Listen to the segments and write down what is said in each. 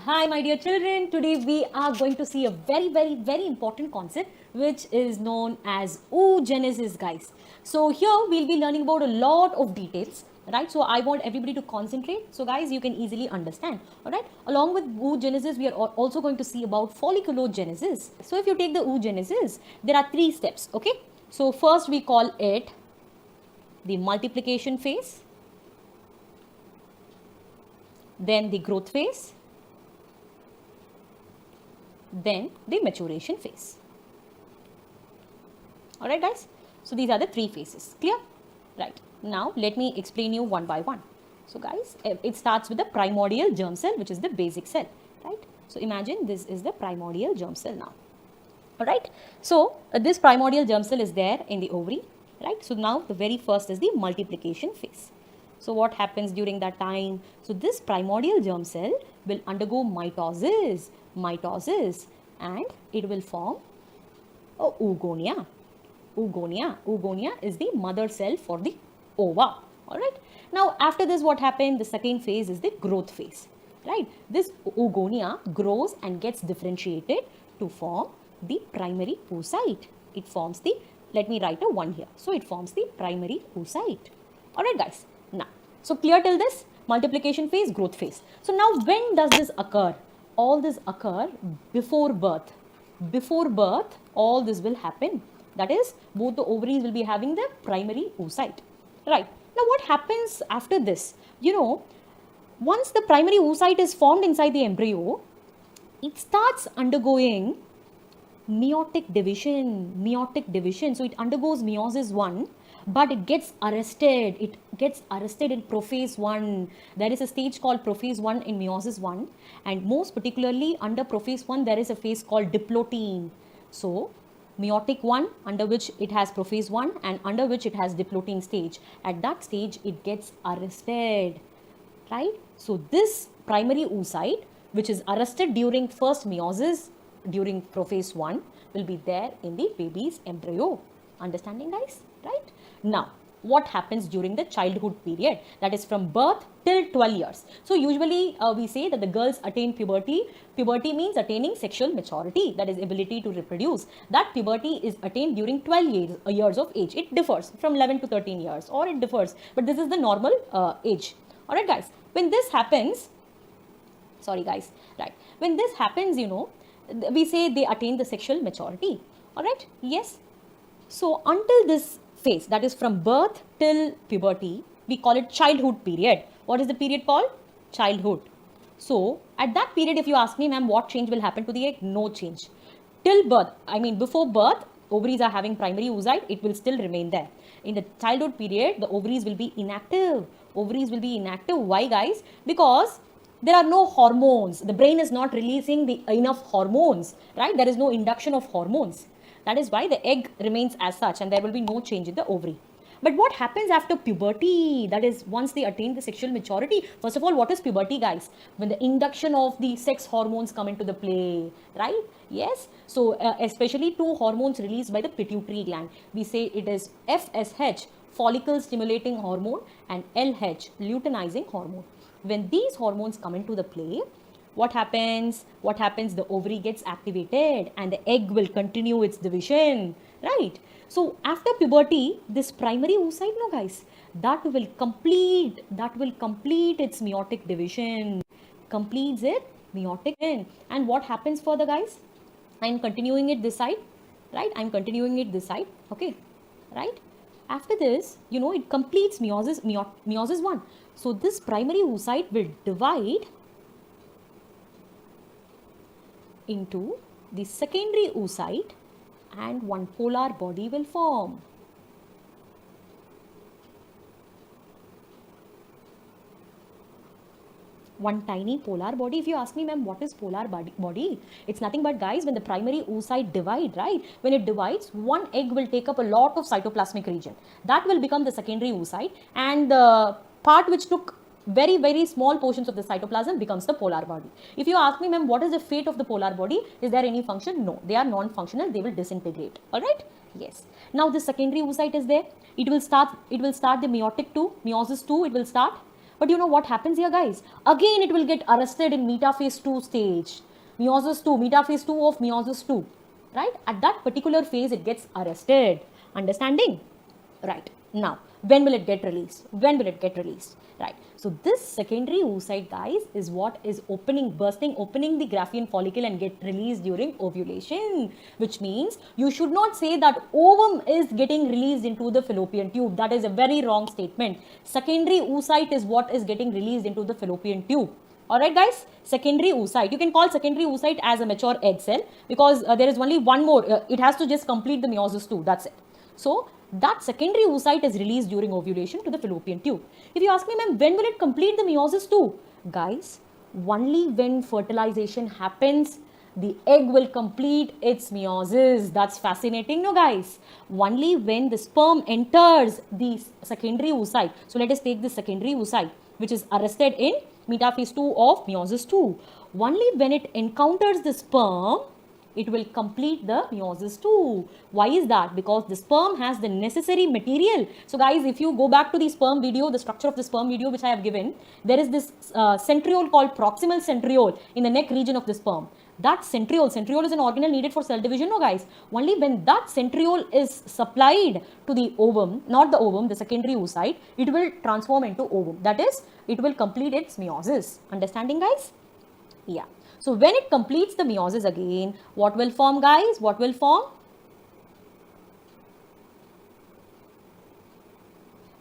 Hi, my dear children. Today we are going to see a very important concept which is known as oogenesis, guys. So here we'll be learning about a lot of details, right? So I want everybody to concentrate. So guys, you can easily understand, all right? Along with oogenesis, we are also going to see about folliculogenesis. So if you take the oogenesis, there are 3 steps, okay? So first we call it the multiplication phase, then the growth phase, then the maturation phase. All right, guys. So these are the 3 phases. Clear? Right. Now let me explain you one by one. So guys, it starts with the primordial germ cell, which is the basic cell, right? So imagine this is the primordial germ cell now. All right. So this primordial germ cell is there in the ovary, right? So now the very first is the multiplication phase. So what happens during that time? So this primordial germ cell will undergo mitosis, and it will form a oogonia. Oogonia is the mother cell for the ova. All right. Now after this, what happened? The second phase is the growth phase, right? This oogonia grows and gets differentiated to form the primary oocyte. It forms the, let me write a 1 here. So it forms the primary oocyte. All right, guys. Now, so clear till this? Multiplication phase, growth phase. So now when does this occur? All this occur before birth. Before birth, all this will happen. That is, both the ovaries will be having the primary oocyte. Right. Now what happens after this? Once the primary oocyte is formed inside the embryo, it starts undergoing meiotic division. So it undergoes meiosis 1, but it gets arrested. It gets arrested in prophase 1. There is a stage called prophase 1 in meiosis 1, and most particularly under prophase 1 there is a phase called diplotin. So meiotic 1, under which it has prophase 1 and under which it has diplotin stage. At that stage it gets arrested, right? So this primary oocyte, which is arrested during first meiosis during prophase 1, will be there in the baby's embryo. Understanding, guys? Right? Now, what happens during the childhood period? That is from birth till 12 years. So usually we say that the girls attain puberty. Puberty means attaining sexual maturity, that is ability to reproduce. That puberty is attained during 12 years of age. It differs from 11 to 13 years, or it differs, but this is the normal age. All right, guys. When this happens, when this happens, we say they attain the sexual maturity. All right. Yes. So until this phase, that is from birth till puberty, we call it childhood period. What is the period called? Childhood. So at that period, if you ask me, ma'am, what change will happen to the egg? No change. Till birth, before birth, ovaries are having primary oocyte, it will still remain there. In the childhood period, the ovaries will be inactive. Why, guys? Because there are no hormones. The brain is not releasing the enough hormones, right? There is no induction of hormones. That is why the egg remains as such, and there will be no change in the ovary. But what happens after puberty? That is, once they attain the sexual maturity. First of all, what is puberty, guys? When the induction of the sex hormones come into the play, right? Yes. So especially 2 hormones released by the pituitary gland. We say it is FSH, follicle stimulating hormone, and LH, luteinizing hormone. When these hormones come into the play, what happens? The ovary gets activated and the egg will continue its division, right? So after puberty, this primary oocyte, no guys, that will complete its meiotic division, completes it meiotic. And what happens further, guys? I'm continuing it this side, right? Okay, right? After this, it completes meiosis 1. So this primary oocyte will divide into the secondary oocyte and one polar body will form. One tiny polar body. If you ask me, ma'am, what is polar body? It's nothing but, guys, when the primary oocyte divide, right? When it divides, one egg will take up a lot of cytoplasmic region. That will become the secondary oocyte, and the part which took very small portions of the cytoplasm becomes the polar body. If you ask me, ma'am, what is the fate of the polar body? Is there any function? No, they are non-functional. They will disintegrate. All right. Yes. Now the secondary oocyte is there. It will start the meiosis 2. It will start. But you know what happens here, guys? Again, it will get arrested in metaphase 2 stage. Meiosis 2, metaphase 2 of meiosis 2. Right? At that particular phase, it gets arrested. Understanding? Right. Now, when will it get released? When will it get released? Right. So this secondary oocyte, guys, is what is opening the Graafian follicle and get released during ovulation, which means you should not say that ovum is getting released into the fallopian tube. That is a very wrong statement. Secondary oocyte is what is getting released into the fallopian tube. Alright, guys, secondary oocyte. You can call secondary oocyte as a mature egg cell because there is only one more. It has to just complete the meiosis 2. That's it. So that secondary oocyte is released during ovulation to the fallopian tube. If you ask me, ma'am, when will it complete the meiosis 2? Guys, only when fertilization happens, the egg will complete its meiosis. That's fascinating, no, guys? Only when the sperm enters the secondary oocyte. So let us take the secondary oocyte, which is arrested in metaphase 2 of meiosis 2. Only when it encounters the sperm, it will complete the meiosis 2. Why is that? Because the sperm has the necessary material. So guys, if you go back to the sperm video, the structure of the sperm video which I have given, there is this centriole called proximal centriole in the neck region of the sperm. That centriole is an organelle needed for cell division, no, guys. Only when that centriole is supplied to the ovum, not the ovum, the secondary oocyte, it will transform into ovum. That is, it will complete its meiosis. Understanding, guys? Yeah. So when it completes the meiosis again, what will form, guys? What will form?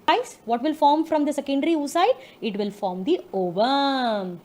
Guys, what will form from the secondary oocyte? It will form the ovum.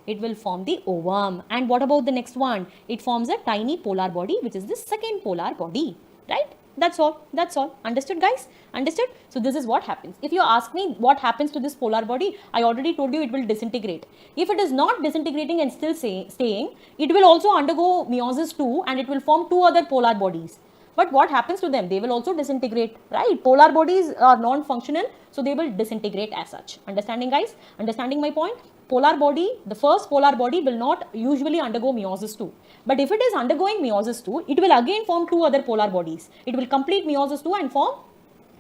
It will form the ovum. And what about the next one? It forms a tiny polar body, which is the second polar body, right? That's all. That's all. Understood, guys? Understood? So this is what happens. If you ask me what happens to this polar body, I already told you it will disintegrate. If it is not disintegrating and still staying, it will also undergo meiosis 2 and it will form two other polar bodies. But what happens to them? They will also disintegrate, right? Polar bodies are non-functional, so they will disintegrate as such. Understanding, guys? Understanding my point? Polar body, the first polar body will not usually undergo meiosis 2. But if it is undergoing meiosis 2, it will again form two other polar bodies. It will complete meiosis 2 and form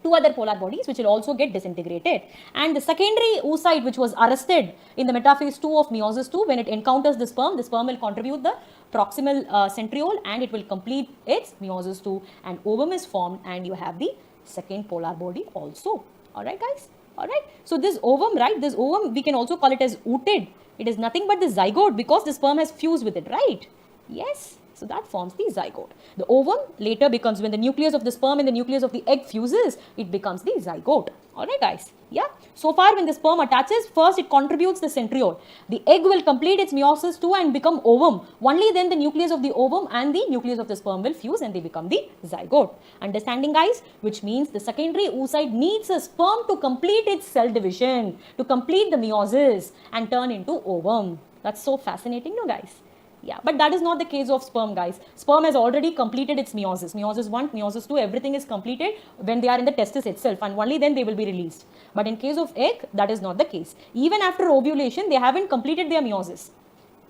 two other polar bodies which will also get disintegrated. And the secondary oocyte which was arrested in the metaphase 2 of meiosis 2, when it encounters the sperm will contribute the proximal centriole and it will complete its meiosis 2 and ovum is formed and you have the second polar body also. Alright, guys? Alright, so this ovum, right, this ovum we can also call it as ooted. It is nothing but the zygote because the sperm has fused with it, right? Yes, so that forms the zygote. The ovum later becomes, when the nucleus of the sperm and the nucleus of the egg fuses, it becomes the zygote. Alright, guys? Yeah. So far when the sperm attaches, first it contributes the centriole. The egg will complete its meiosis 2 and become ovum. Only then the nucleus of the ovum and the nucleus of the sperm will fuse and they become the zygote. Understanding, guys? Which means the secondary oocyte needs a sperm to complete its cell division, to complete the meiosis and turn into ovum. That's so fascinating, no, guys? Yeah, but that is not the case of sperm, guys. Sperm has already completed its meiosis. Meiosis 1, meiosis 2, everything is completed when they are in the testis itself and only then they will be released. But in case of egg, that is not the case. Even after ovulation, they haven't completed their meiosis.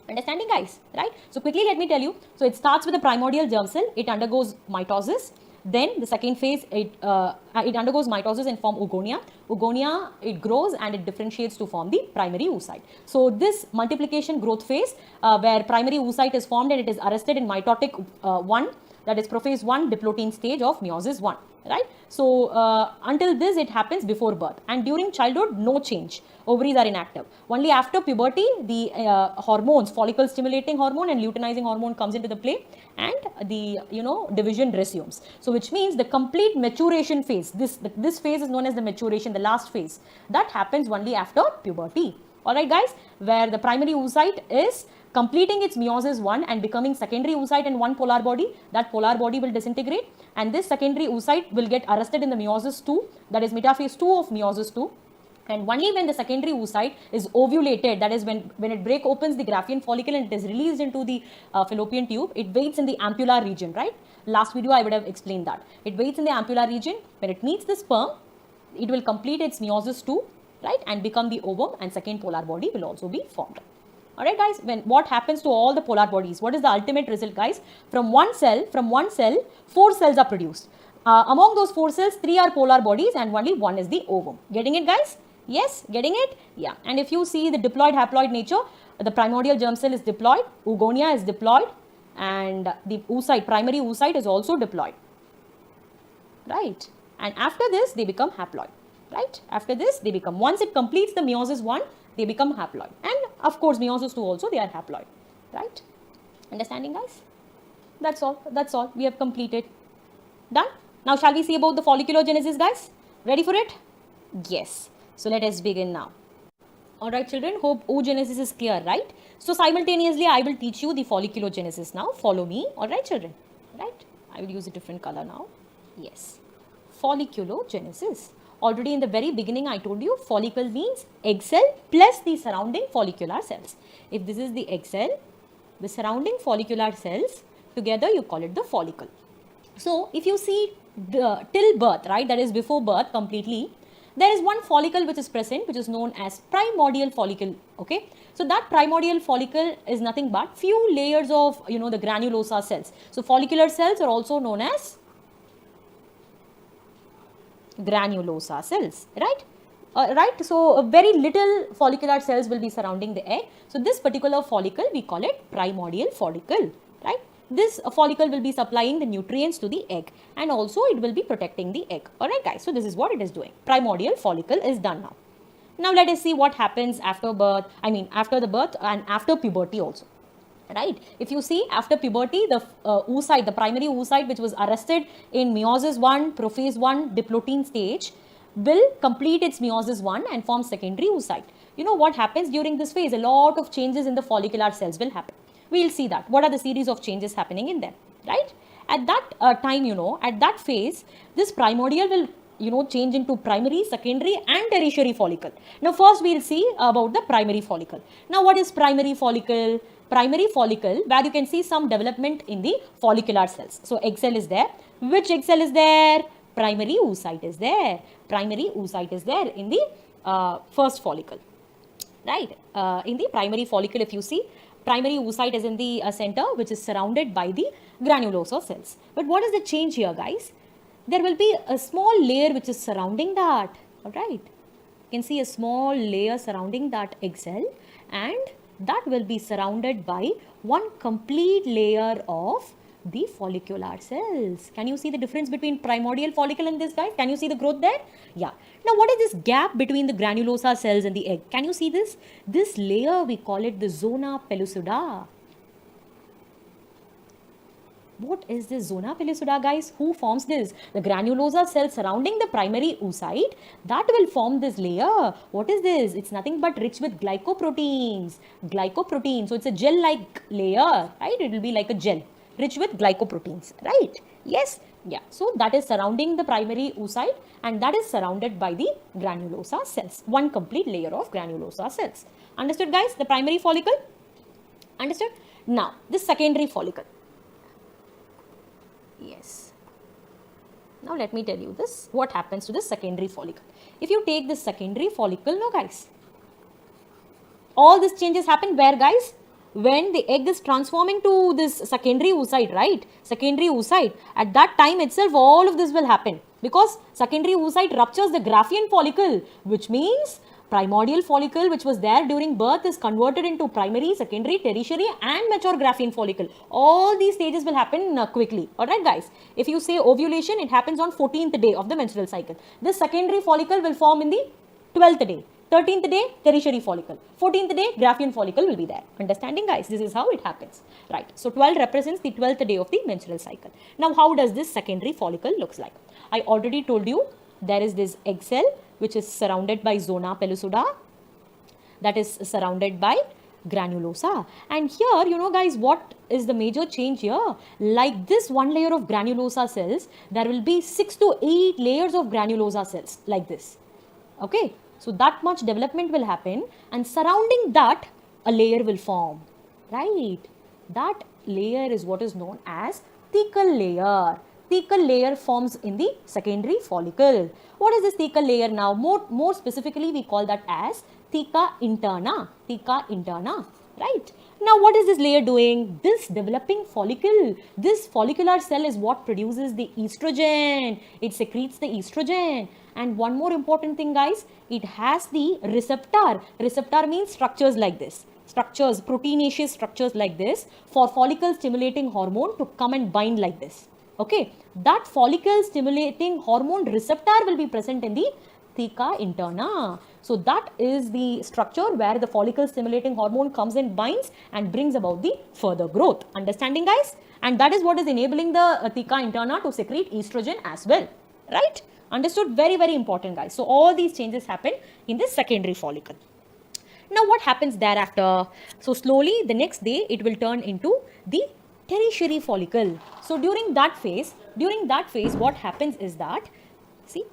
Understanding, guys? Right? So quickly let me tell you. So it starts with a primordial germ cell. It undergoes mitosis. Then the second phase, it undergoes mitosis and form oogonia. Oogonia, it grows and it differentiates to form the primary oocyte. So this multiplication growth phase where primary oocyte is formed and it is arrested in mitotic 1, that is prophase 1 diplotin stage of meiosis 1. Right? So until this it happens before birth and during childhood no change. Ovaries are inactive. Only after puberty the hormones, follicle stimulating hormone and luteinizing hormone comes into the play and the division resumes. So which means the complete maturation phase, this phase is known as the maturation, the last phase, that happens only after puberty. Alright, guys, where the primary oocyte is completing its meiosis 1 and becoming secondary oocyte in one polar body. That polar body will disintegrate and this secondary oocyte will get arrested in the meiosis 2, that is metaphase 2 of meiosis 2. And only when the secondary oocyte is ovulated, that is when it break opens the Graafian follicle and it is released into the fallopian tube, it waits in the ampulla region, right? Last video I would have explained that. It waits in the ampulla region. When it meets the sperm, it will complete its meiosis 2, right, and become the ovum and second polar body will also be formed. Alright, guys, what happens to all the polar bodies? What is the ultimate result, guys? From one cell, 4 cells are produced. Among those 4 cells, 3 are polar bodies and only 1 is the ovum. Getting it, guys? Yes, getting it? Yeah. And if you see the diploid haploid nature, the primordial germ cell is diploid, oogonia is diploid, and the oocyte, primary oocyte is also diploid, right? And after this, they become haploid, right? After this, they become, once it completes the meiosis 1, they become haploid. And of course, meiosis 2 also, they are haploid, right? Understanding, guys? That's all. That's all. We have completed. Done? Now, shall we see about the folliculogenesis, guys? Ready for it? Yes. So, let us begin now. Alright, children, hope oogenesis is clear, right? So, simultaneously, I will teach you the folliculogenesis now. Follow me. Alright, children? Right? I will use a different color now. Yes. Folliculogenesis. Already in the very beginning, I told you follicle means egg cell plus the surrounding follicular cells. If this is the egg cell, the surrounding follicular cells, together you call it the follicle. So, if you see till birth, right, that is before birth completely, there is one follicle which is present, which is known as primordial follicle, okay. So, that primordial follicle is nothing but few layers of, the granulosa cells. So, follicular cells are also known as granulosa cells, right? Right, so very little follicular cells will be surrounding the egg. So, this particular follicle we call it primordial follicle, right? This follicle will be supplying the nutrients to the egg, and also it will be protecting the egg. Alright, guys, so this is what it is doing. Primordial follicle is done now. Now, let us see what happens after birth, after the birth and after puberty also. Right. If you see after puberty, the oocyte, the primary oocyte which was arrested in meiosis 1, prophase 1, diplotin stage, will complete its meiosis 1 and form secondary oocyte. You know what happens during this phase? A lot of changes in the follicular cells will happen. We will see that. What are the series of changes happening in them, right? At that time, at that phase, this primordial will change into primary, secondary and tertiary follicle. Now, first we will see about the primary follicle. Now, what is primary follicle? Primary follicle, where you can see some development in the follicular cells. So, egg cell is there. Which egg cell is there? Primary oocyte is there. Primary oocyte is there in the first follicle, right? In the primary follicle, if you see, primary oocyte is in the center, which is surrounded by the granulosa cells. But what is the change here, guys? There will be a small layer which is surrounding that, alright? You can see a small layer surrounding that egg cell, and that will be surrounded by one complete layer of the follicular cells. Can you see the difference between primordial follicle and this, guys? Can you see the growth there? Yeah. Now, what is this gap between the granulosa cells and the egg? Can you see this? This layer, we call it the zona pellucida. What is this zona pellucida, guys? Who forms this? The granulosa cell surrounding the primary oocyte, that will form this layer. What is this? It's nothing but rich with glycoproteins. Glycoproteins. So, it's a gel-like layer, right? It will be like a gel, rich with glycoproteins, right? Yes? Yeah. So, that is surrounding the primary oocyte, and that is surrounded by the granulosa cells. One complete layer of granulosa cells. Understood, guys? The primary follicle? Understood? Now, the secondary follicle. Yes. Now, let me tell you this. What happens to the secondary follicle? If you take this secondary follicle, no, guys, all these changes happen where, guys? When the egg is transforming to this secondary oocyte, right? Secondary oocyte. At that time itself, all of this will happen, because secondary oocyte ruptures the Graafian follicle, which means primordial follicle which was there during birth is converted into primary, secondary, tertiary and mature Graafian follicle. All these stages will happen quickly. Alright, guys. If you say ovulation, it happens on 14th day of the menstrual cycle. This secondary follicle will form in the 12th day. 13th day, tertiary follicle. 14th day, Graafian follicle will be there. Understanding, guys? This is how it happens. Right. So, 12 represents the 12th day of the menstrual cycle. Now, how does this secondary follicle looks like? I already told you there is this egg cell which is surrounded by zona pellucida, that is surrounded by granulosa. And here, guys, what is the major change here? Like this one layer of granulosa cells, there will be 6 to 8 layers of granulosa cells like this. Okay. So, that much development will happen, and surrounding that a layer will form, right? That layer is what is known as thecal layer. Thecal layer forms in the secondary follicle. What is this thecal layer now? More specifically, we call that as theca interna. Theca interna, right? Now what is this layer doing? This developing follicle, this follicular cell is what produces the estrogen. It secretes the estrogen. And one more important thing, guys, it has the receptor. Receptor means structures like this, structures, proteinaceous structures like this, for follicle stimulating hormone to come and bind like this. Okay, that follicle stimulating hormone receptor will be present in the theca interna. So that is the structure where the follicle stimulating hormone comes and binds and brings about the further growth. Understanding, guys? And that is what is enabling the theca interna to secrete estrogen as well, right? Understood? Very, very important, guys. So all these changes happen in the secondary follicle. Now what happens thereafter? So slowly the next day it will turn into the tertiary follicle. So during that phase what happens is that, see,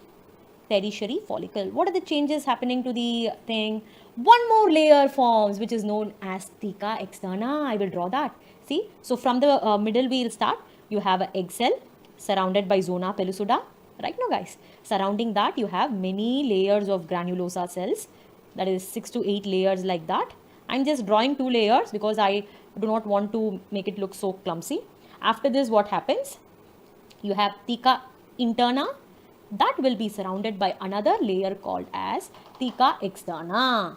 tertiary follicle. What are the changes happening to the thing? One more layer forms which is known as theca externa. I will draw that. See, so from the middle we will start. You have an egg cell surrounded by zona pellucida. Right now, guys, surrounding that you have many layers of granulosa cells. That is 6 to 8 layers like that. I'm just drawing 2 layers because I do not want to make it look so clumsy. After this, what happens? You have theca interna. That will be surrounded by another layer called as theca externa.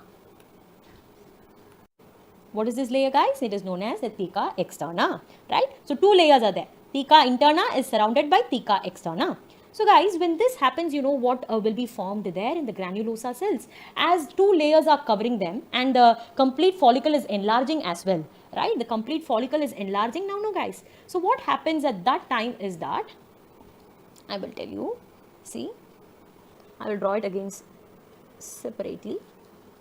What is this layer, guys? It is known as the theca externa, right? So 2 layers are there. Theca interna is surrounded by theca externa. So guys, when this happens, you know what will be formed there in the granulosa cells, as 2 layers are covering them and the complete follicle is enlarging as well, right? The complete follicle is enlarging now, no guys. So what happens at that time is that, I will tell you, see, I will draw it again separately.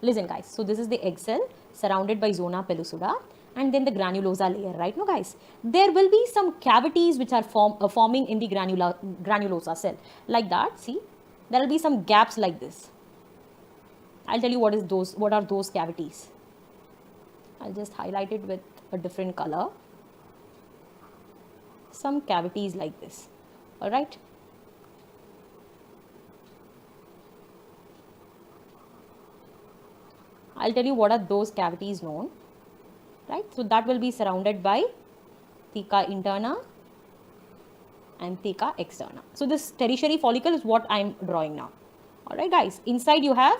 Listen, guys, so this is the egg cell surrounded by zona pellucida and then the granulosa layer, right? No, guys, there will be some cavities which are forming in the granulosa cell like that. See, there will be some gaps like this. I'll tell you what are those cavities. I'll just highlight it with a different color. Some cavities like this, all right? I'll tell you what are those cavities known, right? So that will be surrounded by theca interna and theca externa. So this tertiary follicle is what I'm drawing now. All right, guys. Inside you have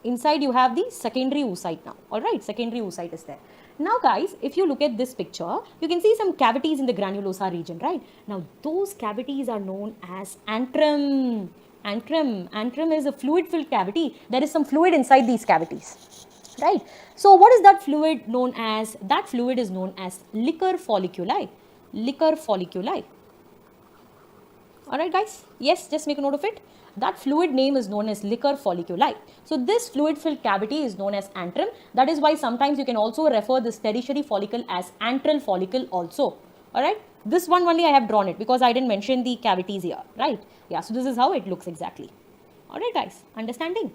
the secondary oocyte now. All right, secondary oocyte is there. Now, guys, if you look at this picture, you can see some cavities in the granulosa region, right? Now, those cavities are known as antrum. Antrum is a fluid-filled cavity. There is some fluid inside these cavities, right? So what is that fluid known as? That fluid is known as liquor folliculi. Liquor folliculi. All right, guys. Yes, just make a note of it. That fluid name is known as liquor folliculi. So this fluid-filled cavity is known as antrum. That is why sometimes you can also refer this tertiary follicle as antral follicle also. All right. This one only I have drawn it because I didn't mention the cavities here, right? Yeah, so this is how it looks exactly. All right, guys, understanding?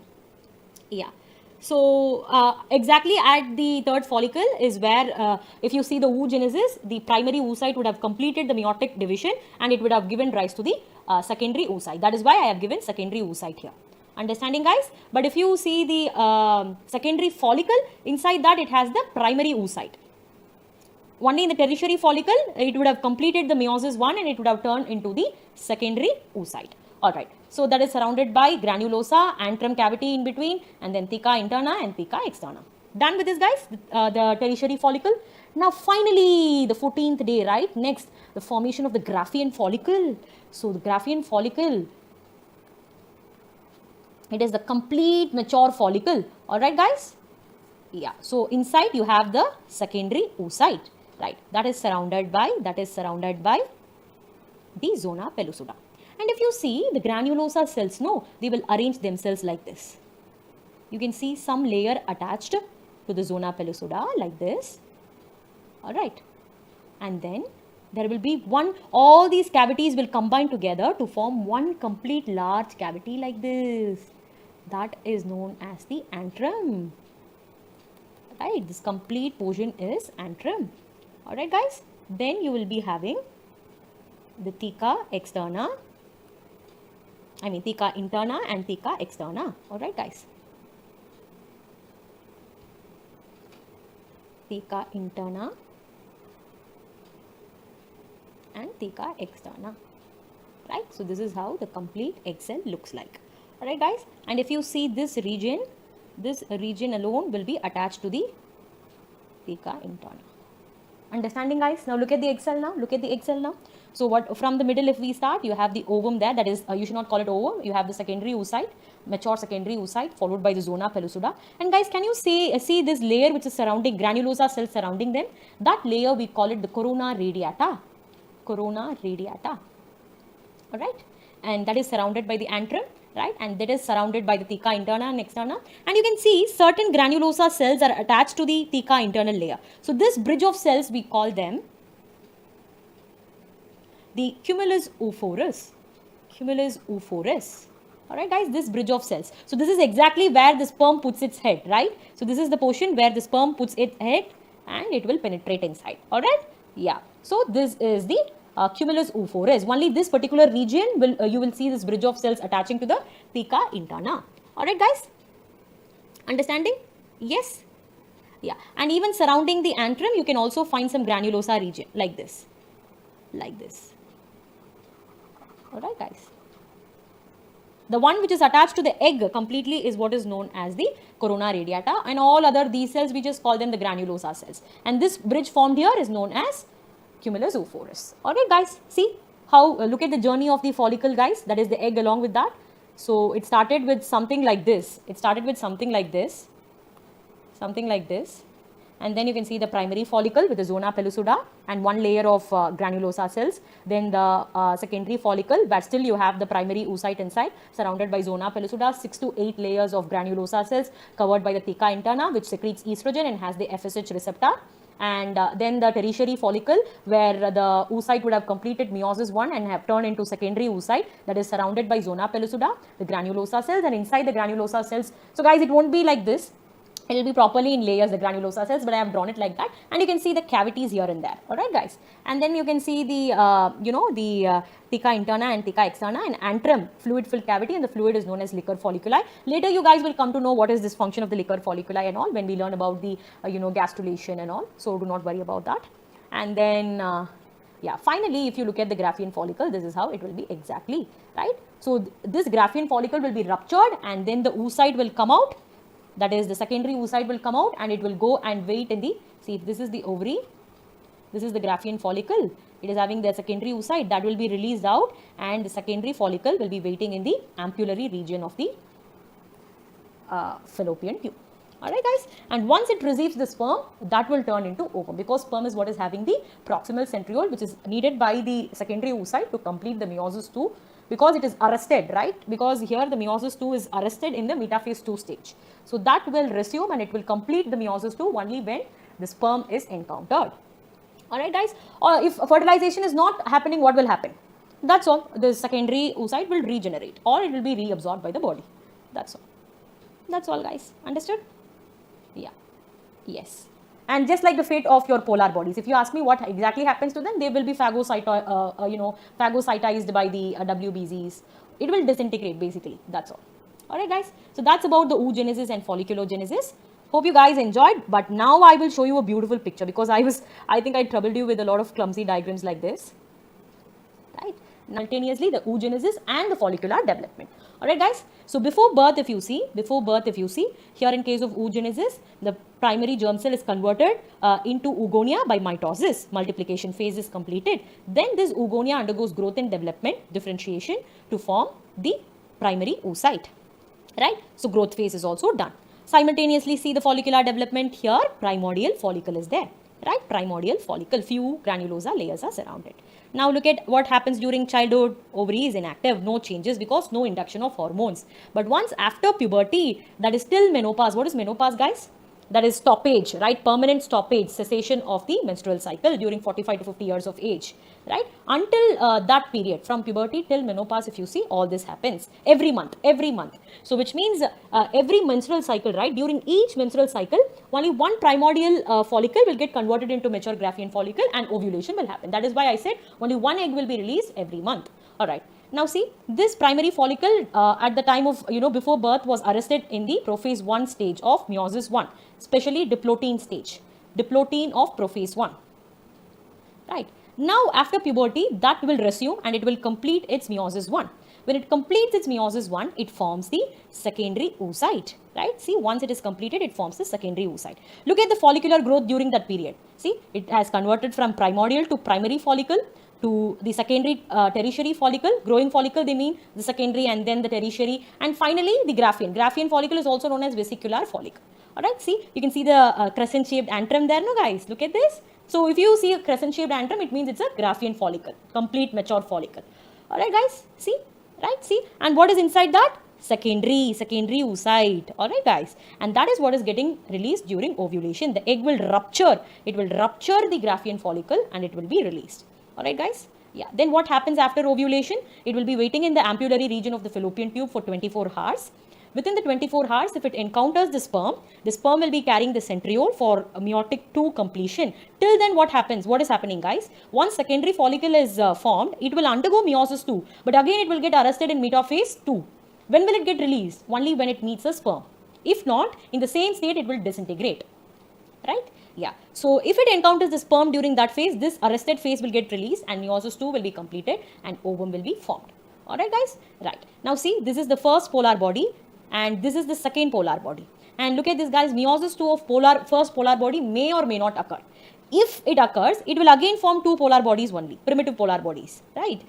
Yeah. So exactly at the third follicle is where if you see the oogenesis, the primary oocyte would have completed the meiotic division and it would have given rise to the secondary oocyte. That is why I have given secondary oocyte here. Understanding, guys? But if you see the secondary follicle, inside that it has the primary oocyte. Only in the tertiary follicle, it would have completed the meiosis 1 and it would have turned into the secondary oocyte. Alright, so that is surrounded by granulosa, antrum cavity in between, and then theca interna and theca externa. Done with this, guys, the tertiary follicle. Now finally, the 14th day, right? Next, the formation of the Graafian follicle. So the Graafian follicle, it is the complete mature follicle. Alright, guys? Yeah, so inside you have the secondary oocyte. Right, that is surrounded by the zona pellucida. And if you see the granulosa cells, no, they will arrange themselves like this. You can see some layer attached to the zona pellucida like this. All right, and then there will be all these cavities will combine together to form one complete large cavity like this. That is known as the antrum. Right, this complete portion is antrum. Alright, guys, then you will be having the theca externa, theca interna and theca externa. Alright, guys. theca interna and theca externa, right? So this is how the complete egg cell looks like. All right, guys. And if you see this region alone will be attached to the theca interna. Understanding, guys? Now look at the egg cell now. Look at the egg cell now. So what from the middle, if we start, you have the ovum there. That is, you should not call it ovum. You have the secondary oocyte, mature secondary oocyte, followed by the zona pellucida. And guys, can you see this layer which is surrounding granulosa cells surrounding them? That layer we call it the corona radiata. Corona radiata. All right, and that is surrounded by the antrum, right, and that is surrounded by the theca interna and externa, and you can see certain granulosa cells are attached to the theca internal layer. So this bridge of cells, we call them the cumulus oophorus. Cumulus oophorus. All right, guys, this bridge of cells. So this is exactly where the sperm puts its head, right? So this is the portion where the sperm puts its head and it will penetrate inside. All right, yeah. So this is the cumulus oophorus. Only this particular region will you will see this bridge of cells attaching to the theca interna. All right, guys, understanding? Yes, yeah. And even surrounding the antrum, you can also find some granulosa region like this, like this. All right, guys. The one which is attached to the egg completely is what is known as the corona radiata, and all other these cells we just call them the granulosa cells. And this bridge formed here is known as cumulus oophorus. All right, guys, see how look at the journey of the follicle, guys. That is the egg along with that. So it started with something like this. It started with something like this, and then you can see the primary follicle with the zona pellucida and one layer of granulosa cells. Then the secondary follicle, but still you have the primary oocyte inside, surrounded by zona pellucida, 6 to 8 layers of granulosa cells covered by the theca interna, which secretes estrogen and has the FSH receptor. And then the tertiary follicle, where the oocyte would have completed meiosis 1 and have turned into secondary oocyte, that is surrounded by zona pellucida, the granulosa cells, and inside the granulosa cells. So guys, it won't be like this. It will be properly in layers, the granulosa cells, but I have drawn it like that, and you can see the cavities here and there. All right, guys, and then you can see the theca interna and theca externa and antrum fluid filled cavity, and the fluid is known as liquor folliculi. Later, you guys will come to know what is this function of the liquor folliculi and all when we learn about the gastrulation and all. So do not worry about that. And then yeah, finally, if you look at the Graafian follicle, this is how it will be exactly, right? So this Graafian follicle will be ruptured, and then the oocyte will come out. That is, the secondary oocyte will come out and it will go and wait in the, see, if this is the ovary, this is the Graafian follicle, it is having the secondary oocyte that will be released out, and the secondary follicle will be waiting in the ampullary region of the fallopian tube. All right, guys, and once it receives the sperm, that will turn into ovum, because sperm is what is having the proximal centriole, which is needed by the secondary oocyte to complete the meiosis 2. Because it is arrested, right? Because here the meiosis 2 is arrested in the metaphase 2 stage. So that will resume and it will complete the meiosis 2 only when the sperm is encountered. All right, guys. Or if fertilization is not happening, what will happen? That's all. The secondary oocyte will regenerate, or it will be reabsorbed by the body. That's all. That's all, guys. Understood? Yeah. Yes. And just like the fate of your polar bodies, if you ask me what exactly happens to them, they will be phagocytized by the WBCs. It will disintegrate basically. That's all. All right, guys. So that's about the oogenesis and folliculogenesis. Hope you guys enjoyed. But now I will show you a beautiful picture, because I think I troubled you with a lot of clumsy diagrams like this. Right. Simultaneously, the oogenesis and the follicular development. All right, guys. So before birth, if you see, here in case of oogenesis, the primary germ cell is converted into oogonia by mitosis. Multiplication phase is completed. Then this oogonia undergoes growth and development, differentiation, to form the primary oocyte. Right. So growth phase is also done. Simultaneously, see the follicular development here. Primordial follicle is there. Right. Primordial follicle. Few granulosa layers are surrounded. Now look at what happens during childhood. Ovary is inactive, no changes because no induction of hormones. But once after puberty, that is till menopause. What is menopause, guys? That is stoppage, right? Permanent stoppage, cessation of the menstrual cycle during 45 to 50 years of age, right? Until that period, from puberty till menopause, if you see, all this happens every month. So which means every menstrual cycle, right? During each menstrual cycle, only one primordial follicle will get converted into mature Graafian follicle and ovulation will happen. That is why I said only one egg will be released every month. All right. Now see, this primary follicle at the time of, before birth was arrested in the prophase 1 stage of meiosis 1, especially diplotin stage. diplotin of prophase 1. Right. Now after puberty, that will resume and it will complete its meiosis 1. When it completes its meiosis 1, it forms the secondary oocyte. Right. See, once it is completed, it forms the secondary oocyte. Look at the follicular growth during that period. See, it has converted from primordial to primary follicle to the secondary tertiary follicle. Growing follicle, they mean the secondary and then the tertiary, and finally the Graafian. Graafian follicle is also known as vesicular follicle. Alright, see, you can see the crescent shaped antrum there, no guys, look at this. So if you see a crescent shaped antrum, it means it's a Graafian follicle, complete mature follicle. Alright guys, see, right, see, and what is inside that? Secondary oocyte. Alright guys, and that is what is getting released during ovulation. The egg will rupture, it will rupture the Graafian follicle and it will be released. Alright guys, yeah, then what happens after ovulation? It will be waiting in the ampullary region of the fallopian tube for 24 hours. Within the 24 hours, if it encounters the sperm will be carrying the centriole for meiotic 2 completion. Till then, what happens? What is happening, guys? Once secondary follicle is formed, it will undergo meiosis 2. But again, it will get arrested in metaphase 2. When will it get released? Only when it meets a sperm. If not, in the same state, it will disintegrate. Right? Yeah. So, if it encounters the sperm during that phase, this arrested phase will get released and meiosis 2 will be completed and ovum will be formed. Alright, guys? Right. Now, see, this is the first polar body. And this is the second polar body. And look at this, guys, meiosis 2 of first polar body may or may not occur. If it occurs, it will again form 2 polar bodies only, primitive polar bodies, right?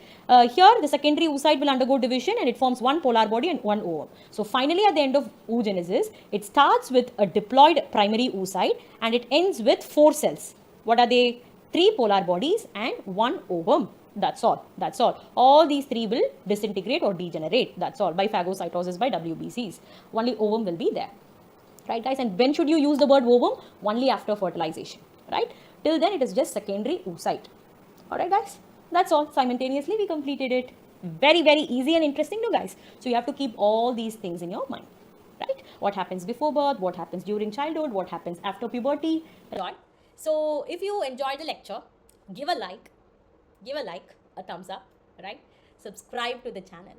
Here, the secondary oocyte will undergo division and it forms 1 polar body and 1 ovum. So, finally, at the end of oogenesis, it starts with a diploid primary oocyte and it ends with 4 cells. What are they? 3 polar bodies and 1 ovum. That's all. That's all. All these 3 will disintegrate or degenerate. That's all. By phagocytosis by WBCs. Only ovum will be there. Right, guys? And when should you use the word ovum? Only after fertilization. Right? Till then, it is just secondary oocyte. Alright, guys? That's all. Simultaneously, we completed it. Very, very easy and interesting, no, guys? So, you have to keep all these things in your mind. Right? What happens before birth? What happens during childhood? What happens after puberty? Right? So, if you enjoyed the lecture, give a like, a thumbs up, right? Subscribe to the channel.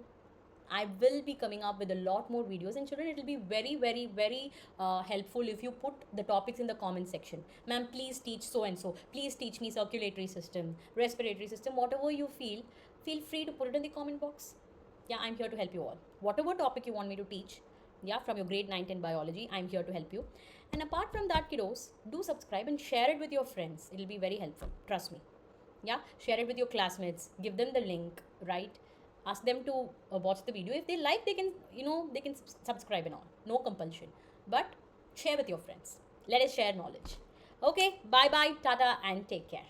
I will be coming up with a lot more videos, and children, it will be very, very, very helpful if you put the topics in the comment section. Ma'am, please teach so and so. Please teach me circulatory system, respiratory system, whatever you feel free to put it in the comment box. Yeah, I'm here to help you all. Whatever topic you want me to teach, yeah, from your grade 9 10 biology, I'm here to help you. And apart from that, kiddos, do subscribe and share it with your friends. It will be very helpful. Trust me. Yeah, share it with your classmates, give them the link, right? Ask them to watch the video. If they like, they can, they can subscribe and all. No compulsion. But share with your friends. Let us share knowledge. Okay, bye-bye, tata, and take care.